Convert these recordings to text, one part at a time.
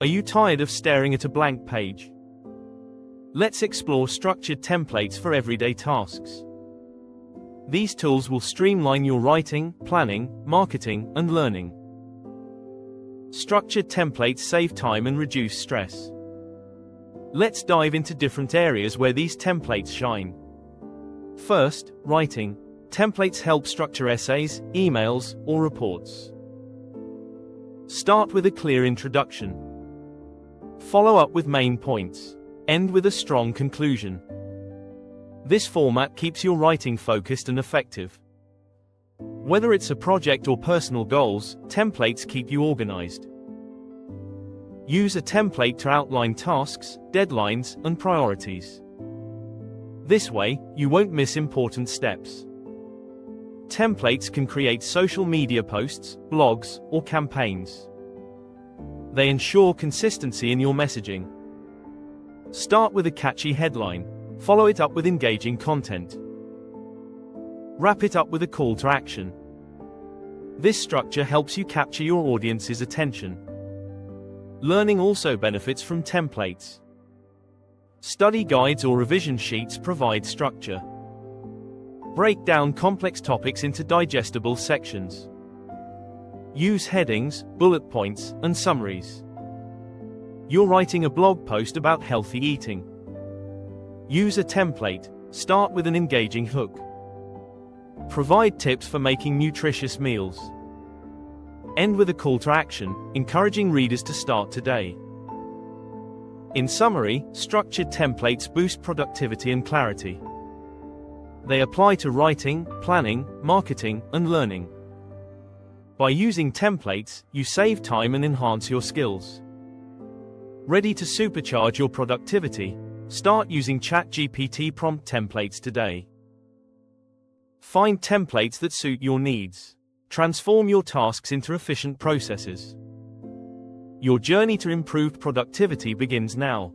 Are you tired of staring at a blank page? Let's explore structured templates for everyday tasks. These tools will streamline your writing, planning, marketing, and learning. Structured templates save time and reduce stress. Let's dive into different areas where these templates shine. First, writing. Templates help structure essays, emails, or reports. Start with a clear introduction. Follow up with main points. End with a strong conclusion. This format keeps your writing focused and effective. Whether it's a project or personal goals, templates keep you organized. Use a template to outline tasks, deadlines, and priorities. This way, you won't miss important steps. Templates can create social media posts, blogs, or campaigns. They ensure consistency in your messaging. Start with a catchy headline. Follow it up with engaging content. Wrap it up with a call to action. This structure helps you capture your audience's attention. Learning also benefits from templates. Study guides or revision sheets provide structure. Break down complex topics into digestible sections. Use headings, bullet points, and summaries. You're writing a blog post about healthy eating. Use a template. Start with an engaging hook. Provide tips for making nutritious meals. End with a call to action, encouraging readers to start today. In summary, structured templates boost productivity and clarity. They apply to writing, planning, marketing, and learning. By using templates, you save time and enhance your skills. Ready to supercharge your productivity? Start using ChatGPT prompt templates today. Find templates that suit your needs. Transform your tasks into efficient processes. Your journey to improved productivity begins now.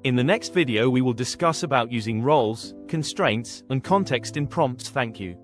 In the next video we will discuss about using roles, constraints, and context in prompts. Thank you.